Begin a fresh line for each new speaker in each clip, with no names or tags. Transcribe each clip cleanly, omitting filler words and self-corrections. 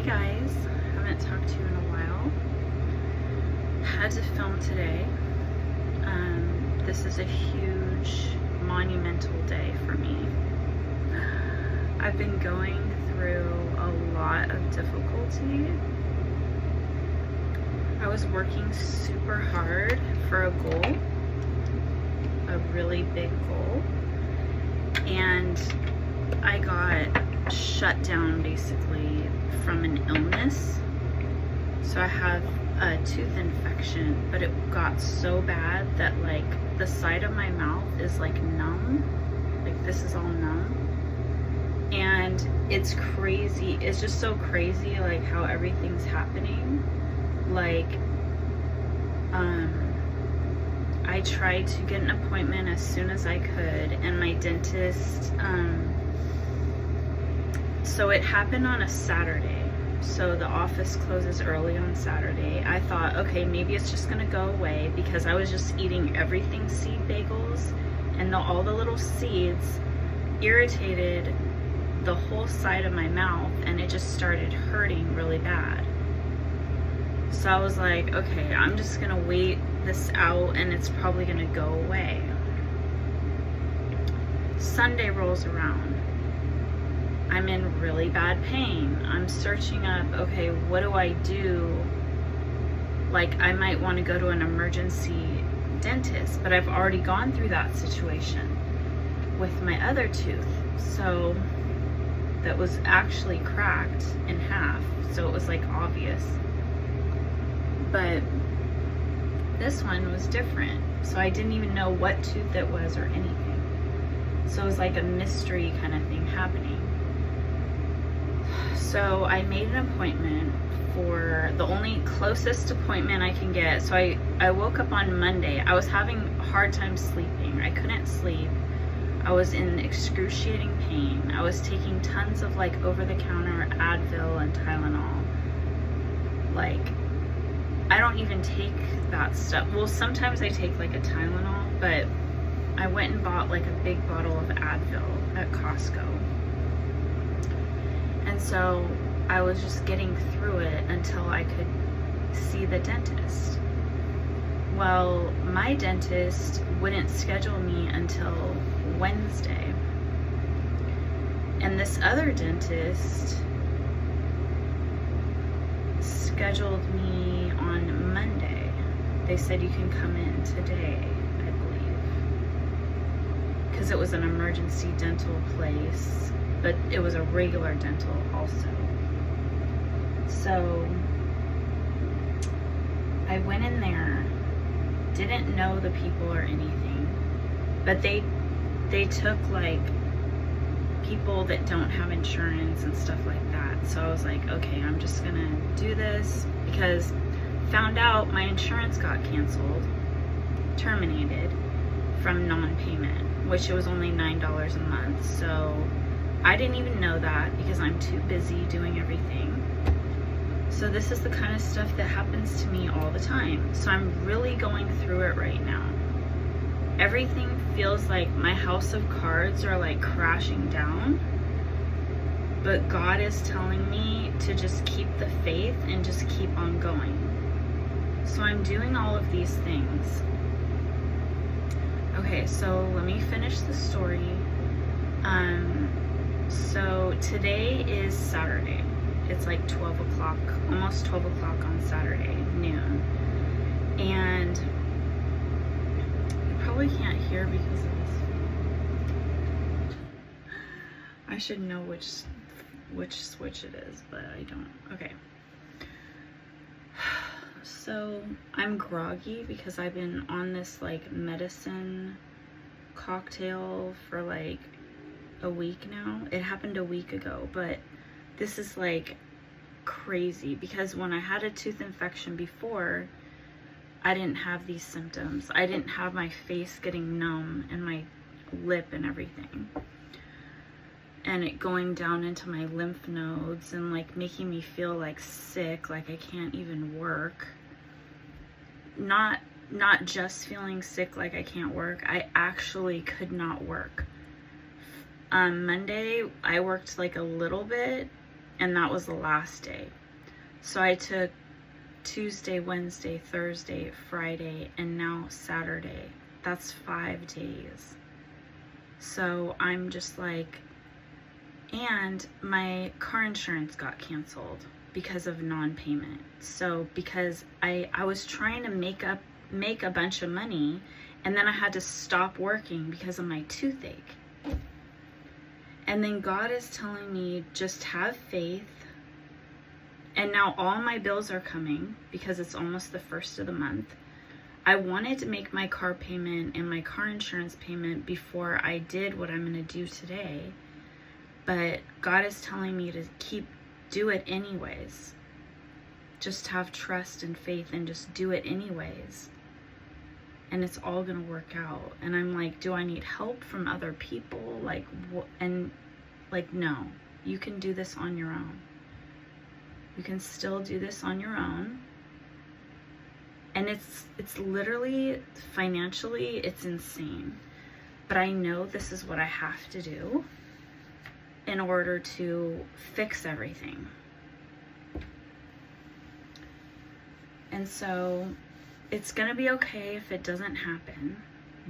Hey guys, haven't talked to you in a while. Had to film today. This is a huge, monumental day for me. I've been going through a lot of difficulty. I was working super hard for a goal, a really big goal, and I got shut down basically from an illness. So I have a tooth infection, but it got so bad that like the side of my mouth is like numb, like this is all numb, and it's crazy. It's just so crazy like how everything's happening. Like I tried to get an appointment as soon as I could, and my dentist, so it happened on a Saturday. So the office closes early on Saturday. I thought, okay, maybe it's just gonna go away, because I was just eating everything seed bagels, and all the little seeds irritated the whole side of my mouth, and it just started hurting really bad. So I was like, okay, I'm just gonna wait this out and it's probably gonna go away. Sunday rolls around. I'm in really bad pain. I'm searching up, okay, what do I do? Like, I might want to go to an emergency dentist, but I've already gone through that situation with my other tooth. So that was actually cracked in half. So it was like obvious. But this one was different. So I didn't even know what tooth it was or anything. So it was like a mystery kind of thing happening. So I made an appointment for the only closest appointment I can get. So I woke up on Monday. I was having a hard time sleeping. I couldn't sleep. I was in excruciating pain. I was taking tons of like over-the-counter Advil and Tylenol. Like, I don't even take that stuff. Well, sometimes I take like a Tylenol, but I went and bought like a big bottle of Advil at Costco. And so I was just getting through it until I could see the dentist. Well, my dentist wouldn't schedule me until Wednesday. And this other dentist scheduled me on Monday. They said you can come in today, I believe. Because it was an emergency dental place. But it was a regular dental also. So I went in there, didn't know the people or anything, but they took like people that don't have insurance and stuff like that. So I was like, okay, I'm just gonna do this, because found out my insurance got canceled, terminated from non-payment, which it was only $9 a month. So I didn't even know that because I'm too busy doing everything. So this is the kind of stuff that happens to me all the time. So I'm really going through it right now. Everything feels like my house of cards are like crashing down. But God is telling me to just keep the faith and just keep on going. So I'm doing all of these things. Okay, so let me finish the story. So today is Saturday. It's like 12 o'clock, almost 12 o'clock on Saturday, noon. And you probably can't hear because of this. I should know which switch it is, but I don't. Okay. So I'm groggy because I've been on this like medicine cocktail for like a week now. It happened a week ago, but this is like crazy because when I had a tooth infection before, I didn't have these symptoms. I didn't have my face getting numb and my lip and everything, and it going down into my lymph nodes and like making me feel like sick, like I can't even work. Not just feeling sick like I can't work, I actually could not work. Monday I worked like a little bit, and that was the last day. So I took Tuesday, Wednesday, Thursday, Friday, and now Saturday. That's 5 days. So I'm just like, and my car insurance got canceled because of non-payment. So because I was trying to make a bunch of money, and then I had to stop working because of my toothache. And then God is telling me, just have faith. And now all my bills are coming because it's almost the first of the month. I wanted to make my car payment and my car insurance payment before I did what I'm going to do today. But God is telling me to do it anyways. Just have trust and faith and just do it anyways. And it's all going to work out. And I'm like, do I need help from other people? Like, no, you can do this on your own. You can still do this on your own. And it's literally, financially, it's insane. But I know this is what I have to do in order to fix everything. And so it's gonna be okay if it doesn't happen,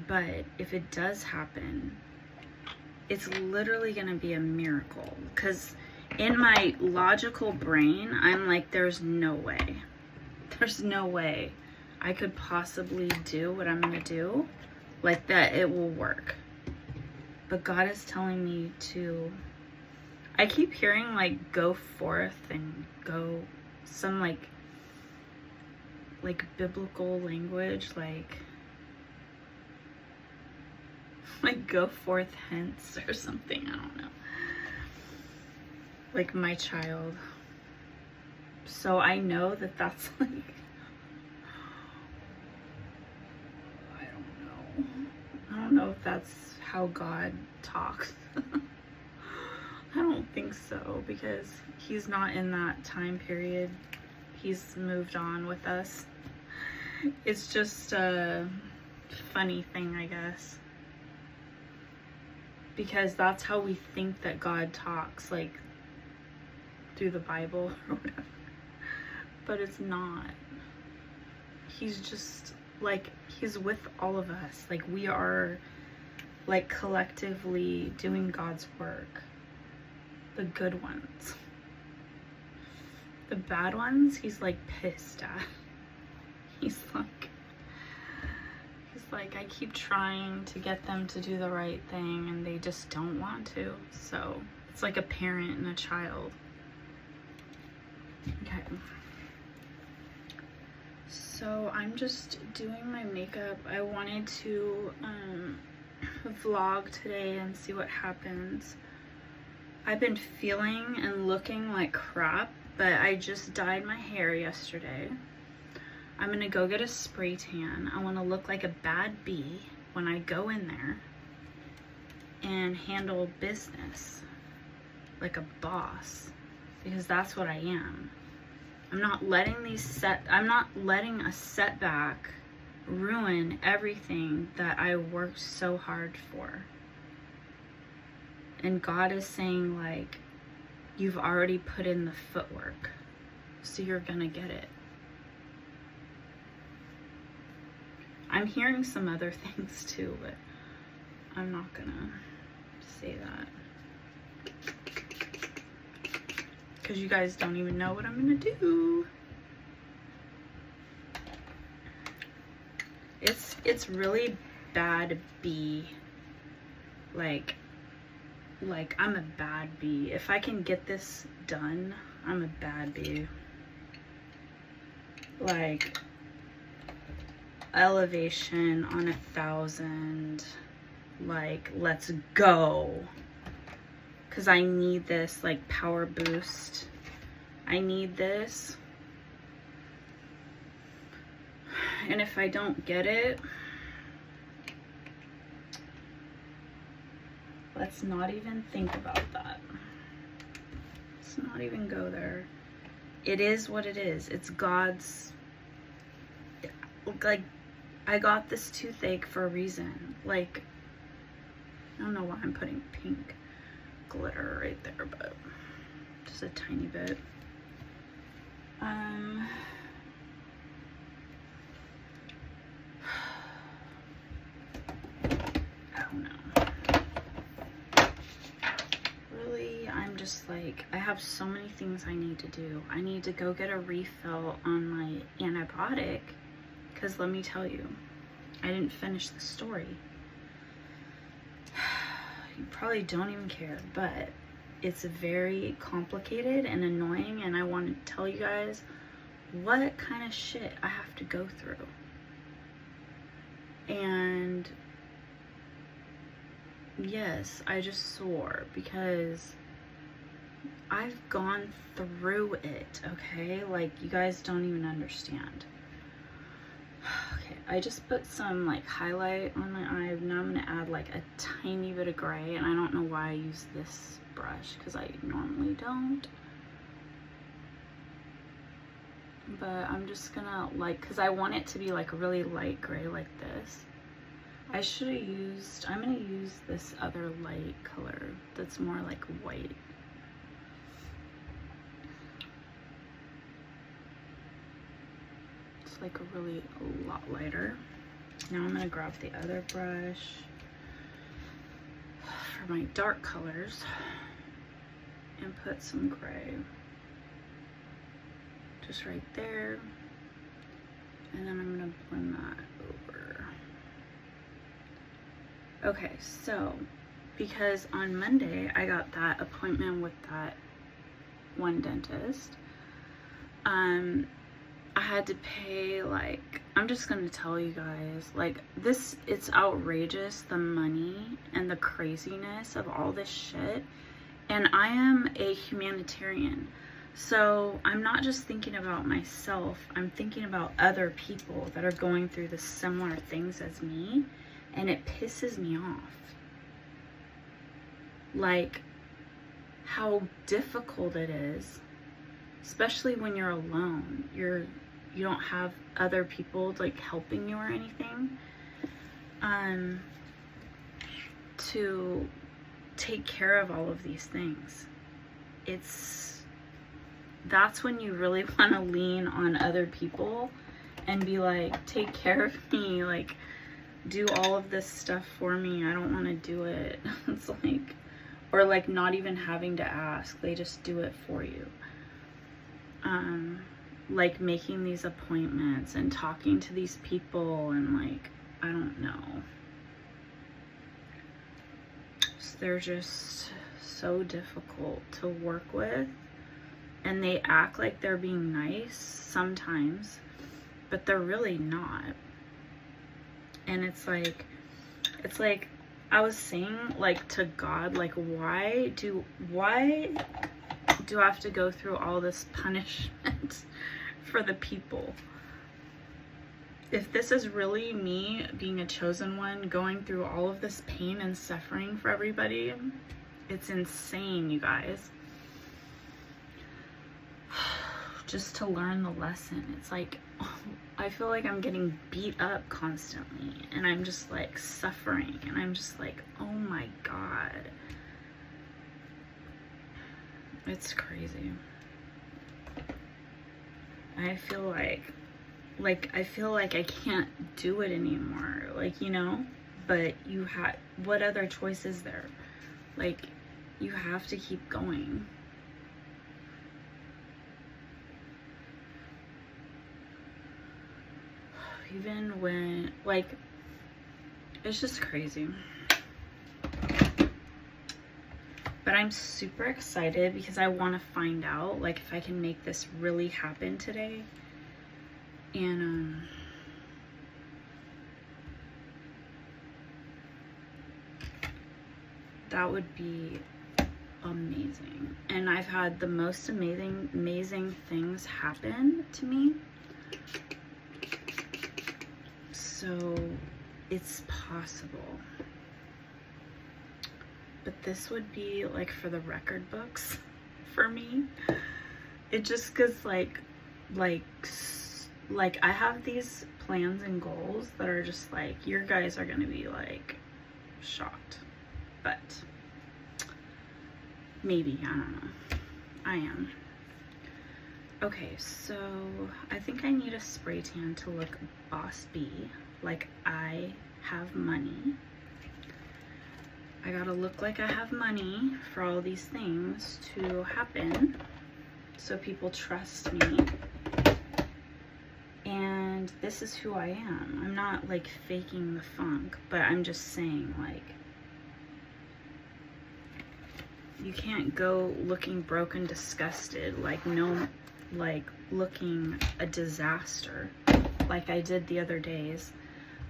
but if it does happen, it's literally gonna be a miracle. Because in my logical brain, I'm like, there's no way I could possibly do what I'm gonna do, like that it will work. But God is telling me to, I keep hearing like go forth and go, some like biblical language, like go forth hence or something, I don't know. Like my child. So I know that that's like, I don't know if that's how God talks. I don't think so, because he's not in that time period. He's moved on with us. It's just a funny thing, I guess. Because that's how we think that God talks, like through the Bible or whatever. But it's not. He's just like, he's with all of us. Like, we are like collectively doing God's work. The good ones. The bad ones, he's like pissed at. He's like, I keep trying to get them to do the right thing and they just don't want to. So it's like a parent and a child. Okay. So I'm just doing my makeup. I wanted to vlog today and see what happens. I've been feeling and looking like crap, but I just dyed my hair yesterday. I'm gonna go get a spray tan. I wanna look like a bad bee when I go in there and handle business like a boss, because that's what I am. I'm not letting a setback ruin everything that I worked so hard for. And God is saying, like, you've already put in the footwork, so you're gonna get it. I'm hearing some other things too, but I'm not gonna say that, because you guys don't even know what I'm gonna do. It's really bad bee. Like I'm a bad bee. If I can get this done, I'm a bad bee. Like, elevation on 1,000. Like, let's go. Because I need this, like, power boost. I need this. And if I don't get it, let's not even think about that. Let's not even go there. It is what it is. It's God's. Like, I got this toothache for a reason. Like, I don't know why I'm putting pink glitter right there, but just a tiny bit. I'm just like, I have so many things I need to do. I need to go get a refill on my antibiotic, because let me tell you, I didn't finish the story. You probably don't even care, but it's very complicated and annoying, and I want to tell you guys what kind of shit I have to go through. And yes, I just swore because I've gone through it, okay? Like, you guys don't even understand. Okay, I just put some like highlight on my eye. Now I'm gonna add like a tiny bit of gray, and I don't know why I use this brush because I normally don't. But I'm just gonna like, because I want it to be like really light gray like this. I should have used, I'm gonna use this other light color that's more like white. It's like a lot lighter. Now I'm gonna grab the other brush for my dark colors and put some gray just right there. And then I'm gonna blend that over. Okay, so because on Monday I got that appointment with that one dentist, I had to pay, like, I'm just gonna tell you guys, like, this, it's outrageous, the money and the craziness of all this shit. And I am a humanitarian, so I'm not just thinking about myself, I'm thinking about other people that are going through the similar things as me, and it pisses me off. Like, how difficult it is, especially when you're alone. You don't have other people like helping you or anything, to take care of all of these things. That's when you really want to lean on other people and be like, take care of me, like, do all of this stuff for me. I don't want to do it. It's like, or like not even having to ask, they just do it for you. Like making these appointments and talking to these people, and like, I don't know. So they're just so difficult to work with, and they act like they're being nice sometimes, but they're really not. And it's like I was saying, like, to God, like, why do I have to go through all this punishment for the people? If this is really me being a chosen one, going through all of this pain and suffering for everybody, it's insane, you guys. Just to learn the lesson. It's like, I feel like I'm getting beat up constantly, and I'm just like suffering, and I'm just like, oh my God. It's crazy. I feel like I feel like I can't do it anymore, like, you know, but what other choice is there? Like, you have to keep going. Even when, like, it's just crazy. But I'm super excited because I want to find out, like, if I can make this really happen today. And that would be amazing. And I've had the most amazing things happen to me. So it's possible. But this would be like for the record books for me. It just cause like I have these plans and goals that are just like, your guys are gonna be like shocked. But maybe, I don't know. I am. Okay, so I think I need a spray tan to look boss B, like I have money. I gotta look like I have money for all these things to happen so people trust me. And this is who I am. I'm not like faking the funk, but I'm just saying, like, you can't go looking broke and disgusted, like looking a disaster like I did the other days.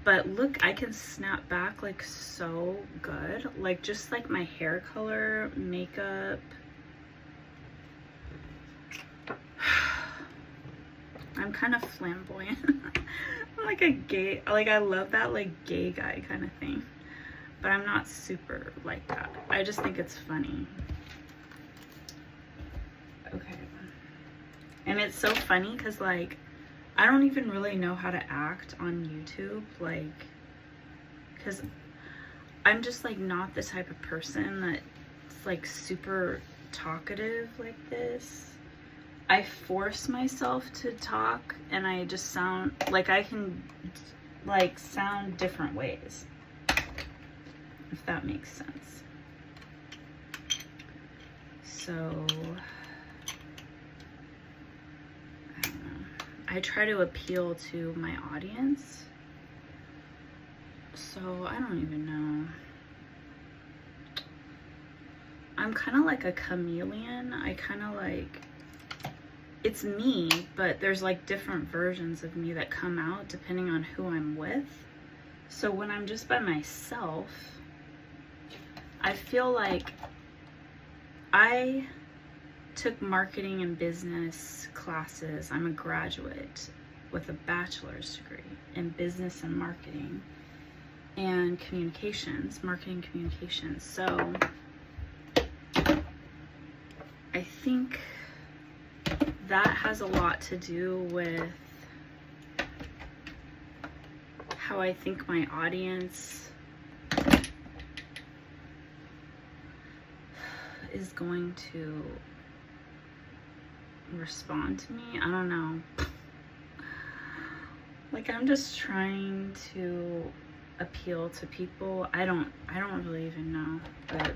But look, I can snap back like so good, like just like my hair color, makeup. I'm kind of flamboyant. I'm like a gay, like I love that like gay guy kind of thing, but I'm not super like that. I just think it's funny. Okay. And it's so funny because like I don't even really know how to act on YouTube, like, because I'm just like not the type of person that's like super talkative like this. I force myself to talk and I just sound like I can like sound different ways, if that makes sense. So I try to appeal to my audience, so I don't even know. I'm kind of like a chameleon. I kind of like, it's me, but there's like different versions of me that come out depending on who I'm with. So when I'm just by myself, I feel like I took marketing and business classes. I'm a graduate with a bachelor's degree in business and marketing and communications, marketing communications. So I think that has a lot to do with how I think my audience is going to respond to me. I don't know. Like I'm just trying to appeal to people. I don't really even know, but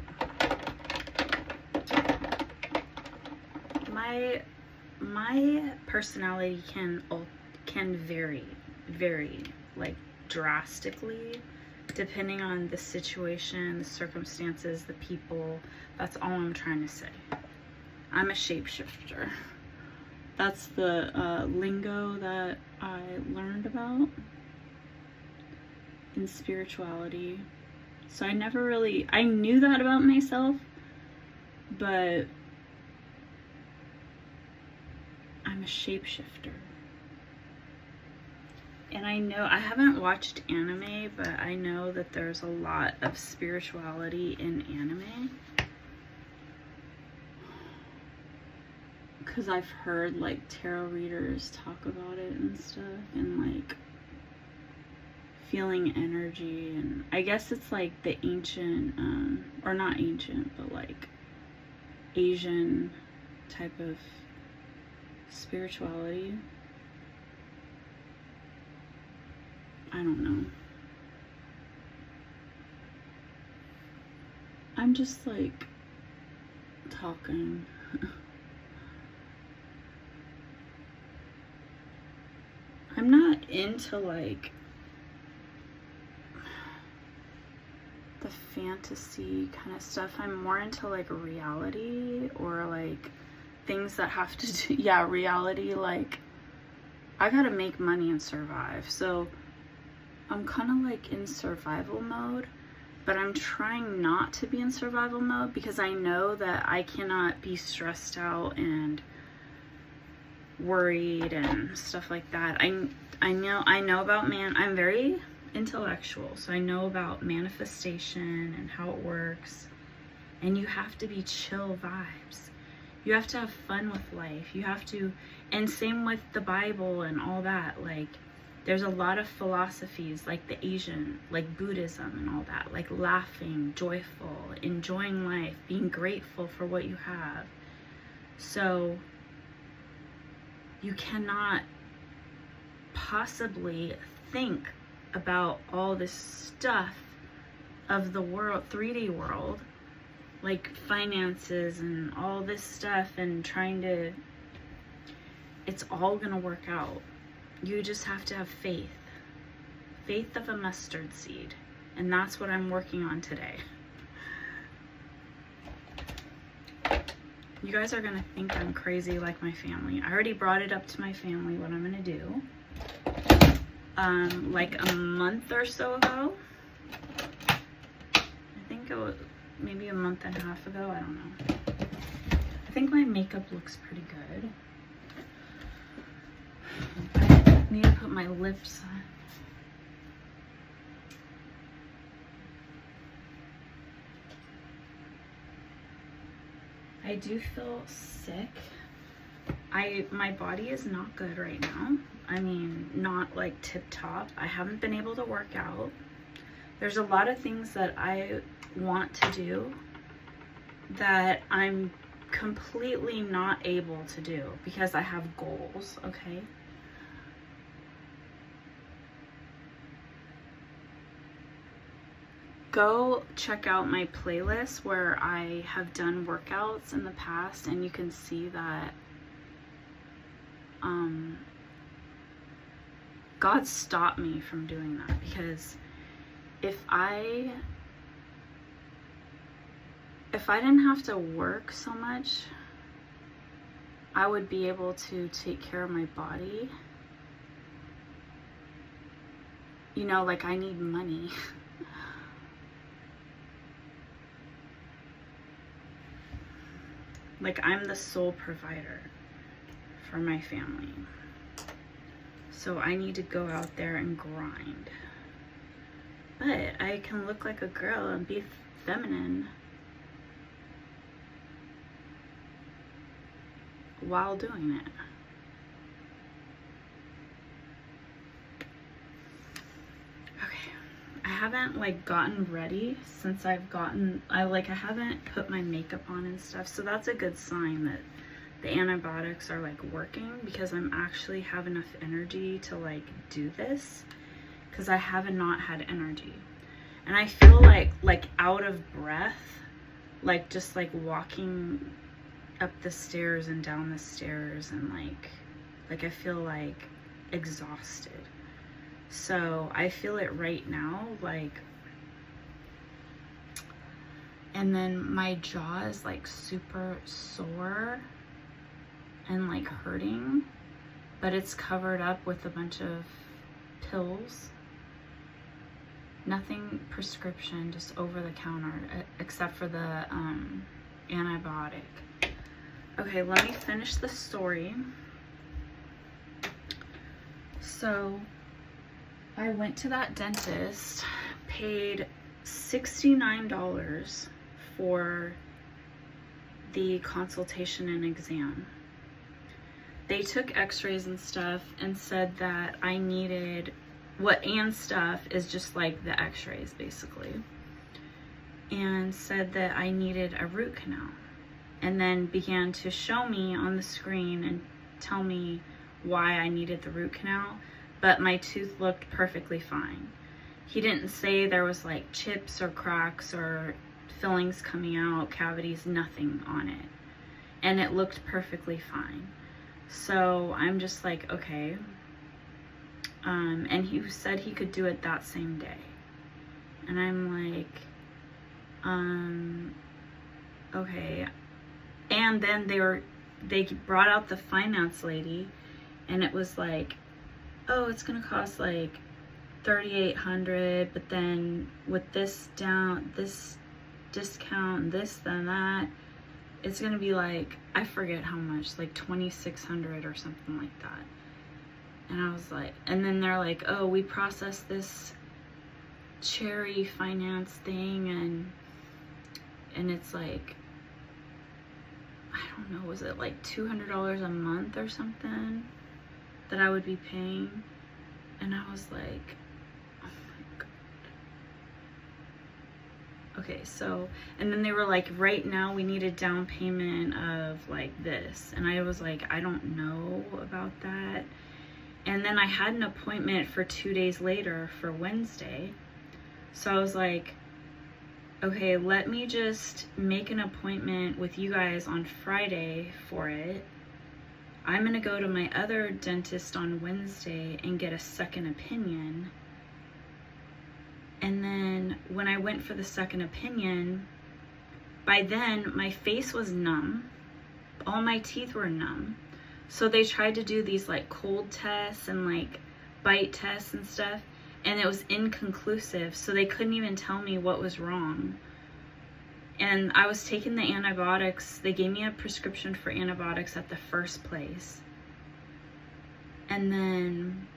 my personality can vary like drastically depending on the situation, the circumstances, the people. That's all I'm trying to say. I'm a shapeshifter. That's the lingo that I learned about in spirituality. So I knew that about myself, but I'm a shapeshifter. And I know, I haven't watched anime, but I know that there's a lot of spirituality in anime. Because I've heard like tarot readers talk about it and stuff, and like feeling energy, and I guess it's like the ancient, or not ancient, but like Asian type of spirituality. I don't know. I'm just like talking. I'm not into like the fantasy kind of stuff. I'm more into like reality, or like things that have to do, yeah, reality. Like I gotta make money and survive. So I'm kind of like in survival mode, but I'm trying not to be in survival mode because I know that I cannot be stressed out and worried and stuff like that. I know about I'm very intellectual, so I know about manifestation and how it works. And you have to be chill vibes. You have to have fun with life. You have to, and same with the Bible and all that. Like there's a lot of philosophies like the Asian, like Buddhism and all that, like laughing, joyful, enjoying life, being grateful for what you have. So you cannot possibly think about all this stuff of the world, 3D world, like finances and all this stuff, and trying to, it's all gonna work out. You just have to have faith. Faith of a mustard seed. And that's what I'm working on today. You guys are gonna think I'm crazy like my family. I already brought it up to my family what I'm gonna do. Like a month or so ago. I think it was maybe a month and a half ago, I don't know. I think my makeup looks pretty good. I need to put my lips on. I do feel sick. My body is not good right now. I mean, not like tip top. I haven't been able to work out. There's a lot of things that I want to do that I'm completely not able to do because I have goals, okay? Go check out my playlist where I have done workouts in the past, and you can see that God stopped me from doing that, because if I didn't have to work so much, I would be able to take care of my body. You know, like, I need money. Like, I'm the sole provider for my family. So I need to go out there and grind. But I can look like a girl and be feminine while doing it. Okay, I haven't like gotten ready since I haven't put my makeup on and stuff, so that's a good sign that the antibiotics are like working, because I'm actually have enough energy to like do this, because I have not had energy, and I feel like out of breath, like just like walking up the stairs and down the stairs, and like I feel like exhausted. So I feel it right now, like, and then my jaw is like super sore and like hurting, but it's covered up with a bunch of pills. Nothing prescription, just over the counter, except for the antibiotic. Okay, let me finish the story. So I went to that dentist, paid $69 for the consultation and exam. They took x-rays and stuff and said that I needed, stuff is just like the x-rays basically, and said that I needed a root canal, and then began to show me on the screen and tell me why I needed the root canal, but my tooth looked perfectly fine. He didn't say there was like chips or cracks or fillings coming out, cavities, nothing on it, and it looked perfectly fine. So I'm just like, okay. And he said he could do it that same day. And I'm like, okay. And then they brought out the finance lady, and it was like, oh, it's gonna cost like $3,800, but then with this discount, this then that, it's gonna be like, I forget how much, like $2,600 or something like that. And I was like, and then they're like, oh, we processed this cherry finance thing, and it's like, I don't know, was it like $200 a month or something that I would be paying? And I was like, oh my Okay, so, and then they were like, right now we need a down payment of like this. And I was like, I don't know about that. And then I had an appointment for 2 days later for Wednesday. So I was like, okay, let me just make an appointment with you guys on Friday for it. I'm gonna go to my other dentist on Wednesday and get a second opinion. And then when I went for the second opinion, by then my face was numb. All my teeth were numb. So they tried to do these like cold tests and like bite tests and stuff, and it was inconclusive. So they couldn't even tell me what was wrong. And I was taking the antibiotics. They gave me a prescription for antibiotics at the first place. And then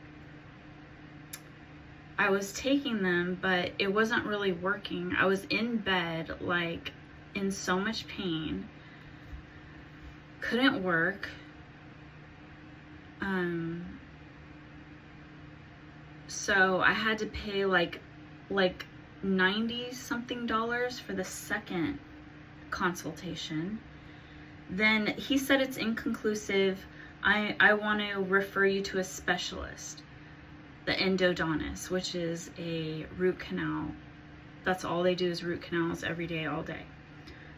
I was taking them, but it wasn't really working. I was in bed, like in so much pain. Couldn't work. So I had to pay like $90 something for the second consultation. Then he said it's inconclusive. I want to refer you to a specialist, the endodontist, which is a root canal. That's all they do is root canals every day, all day.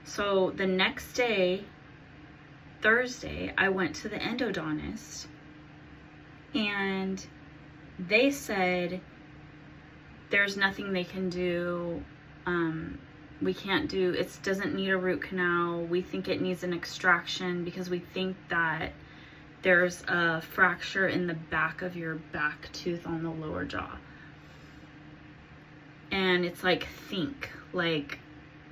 So the next day, Thursday, I went to the endodontist, and they said there's nothing they can do. We can't do, it doesn't need a root canal. We think it needs an extraction because we think that there's a fracture in the back of your back tooth on the lower jaw. And it's like, like,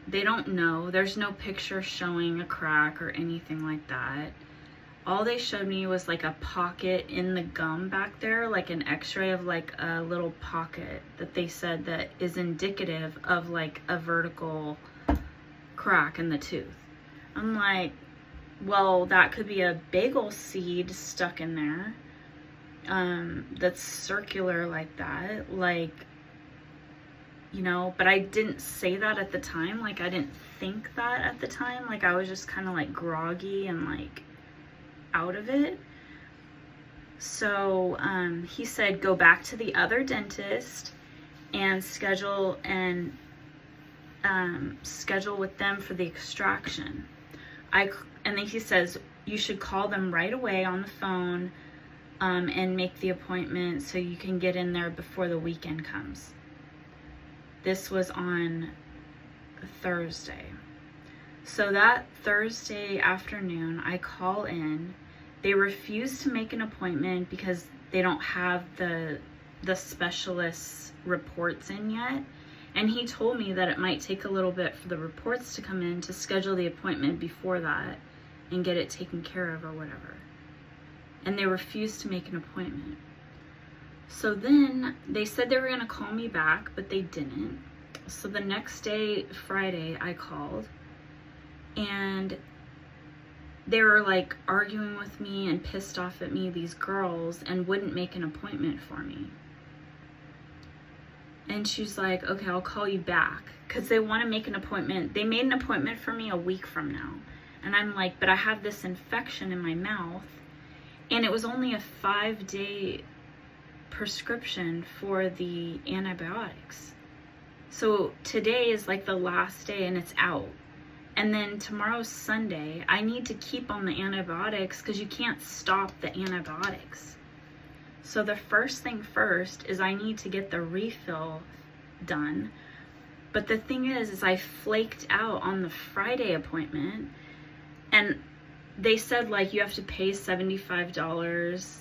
they don't know. There's no picture showing a crack or anything like that. All they showed me was like a pocket in the gum back there, like an x-ray of like a little pocket that they said that is indicative of like a vertical crack in the tooth. I'm like, well, that could be a bagel seed stuck in there, that's circular like that, like, you know, but I didn't say that at the time. Like, I didn't think that at the time. Like, I was just kind of like groggy and like out of it. So he said go back to the other dentist and schedule with them for the extraction. And then he says you should call them right away on the phone and make the appointment so you can get in there before the weekend comes. This was on Thursday. So that Thursday afternoon, I call in. They refuse to make an appointment because they don't have the specialist's reports in yet. And he told me that it might take a little bit for the reports to come in to schedule the appointment before that and get it taken care of or whatever. And they refused to make an appointment. So then they said they were going to call me back, but they didn't. So the next day, Friday, I called, and they were like arguing with me and pissed off at me, these girls, and wouldn't make an appointment for me. And she's like, okay, I'll call you back, because they want to make an appointment. They made an appointment for me a week from now. And I'm like, but I have this infection in my mouth, and it was only a 5-day prescription for the antibiotics. So today is like the last day and it's out. And then tomorrow's Sunday. I need to keep on the antibiotics because you can't stop the antibiotics. So the first thing first is I need to get the refill done. But the thing is I flaked out on the Friday appointment, and they said like you have to pay $75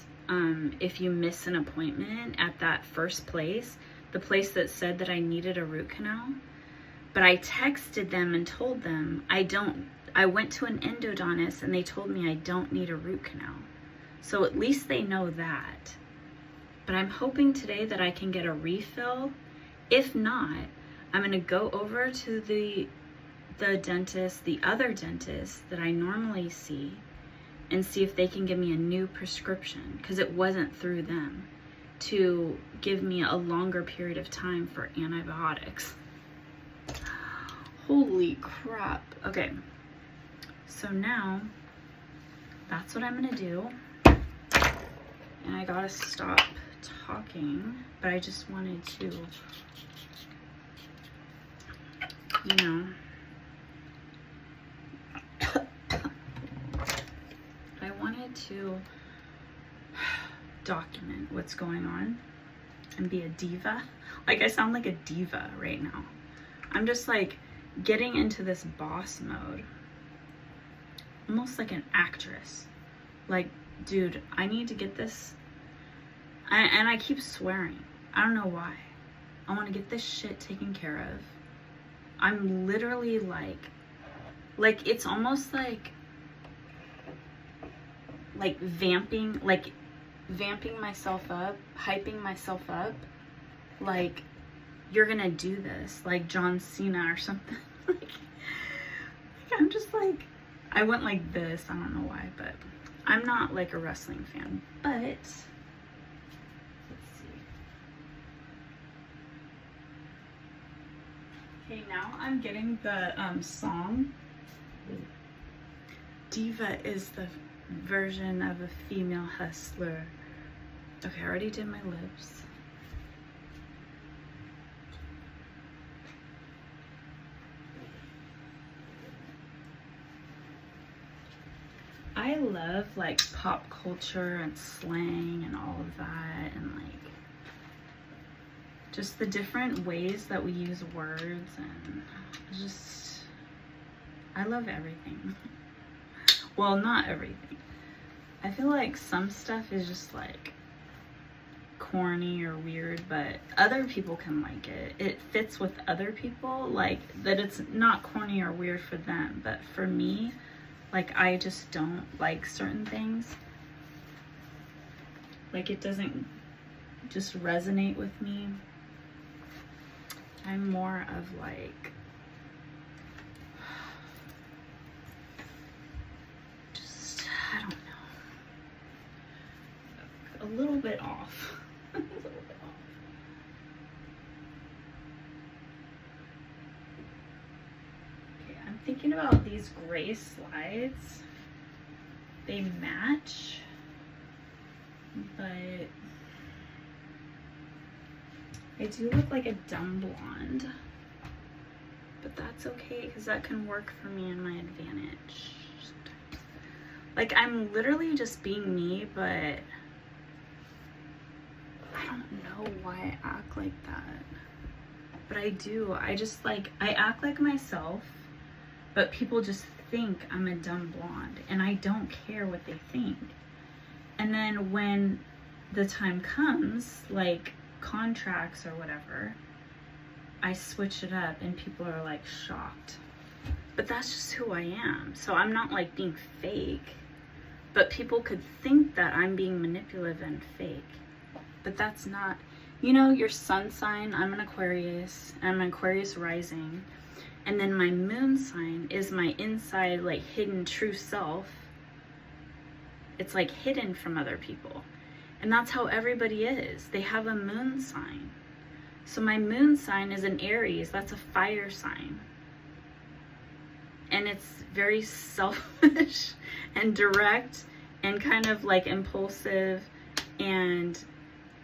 if you miss an appointment at that first place, the place that said that I needed a root canal. But I texted them and told them I went to an endodontist and they told me I don't need a root canal. So at least they know that. But I'm hoping today that I can get a refill. If not, I'm going to go over to the dentist, the other dentist that I normally see, and see if they can give me a new prescription, because it wasn't through them, to give me a longer period of time for antibiotics. Holy crap. Okay. So now that's what I'm gonna do. And I gotta stop talking, but I just wanted to, you know, I wanted to document what's going on and be a diva. Like, I sound like a diva right now. I'm just like getting into this boss mode, almost like an actress. Like, dude, I need to get this. And I keep swearing. I don't know why. I want to get this shit taken care of. I'm literally like it's almost like vamping myself up, hyping myself up. Like, you're gonna do this, like John Cena or something. like I'm just like, I went like this. I don't know why, but I'm not like a wrestling fan. But let's see. Okay, now I'm getting the song. Diva is the version of a female hustler. Okay, I already did my lips. I love like pop culture and slang and all of that, and like just the different ways that we use words, and just, I love everything. Well, not everything. I feel like some stuff is just like corny or weird, but other people can like it. It fits with other people, like that it's not corny or weird for them, but for me, like, I just don't like certain things. Like, it doesn't just resonate with me. I'm more of like, just, I don't know, a little bit off. A little bit off. Okay, I'm thinking about these gray slides. They match, but I do look like a dumb blonde, but that's okay because that can work for me in my advantage sometimes. Like, I'm literally just being me, but I don't know why I act like that, but I do. I just like, I act like myself, but people just think I'm a dumb blonde, and I don't care what they think. And then when the time comes, like contracts or whatever, I switch it up and people are like shocked. But that's just who I am. So I'm not like being fake, but people could think that I'm being manipulative and fake. But that's not, you know, your sun sign, I'm an Aquarius, I'm an Aquarius rising. And then my moon sign is my inside, like, hidden true self. It's like hidden from other people. And that's how everybody is. They have a moon sign. So my moon sign is an Aries. That's a fire sign. And it's very selfish and direct and kind of like impulsive and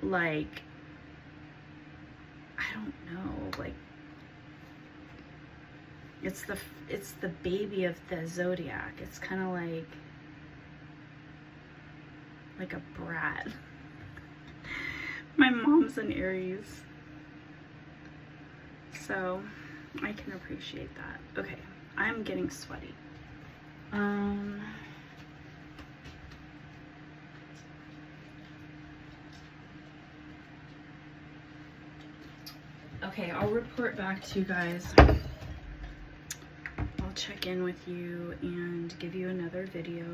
like, I don't know, like, it's the baby of the zodiac. It's kind of like a brat. My mom's an Aries, so I can appreciate that. Okay, I'm getting sweaty. Okay, I'll report back to you guys. I'll check in with you and give you another video.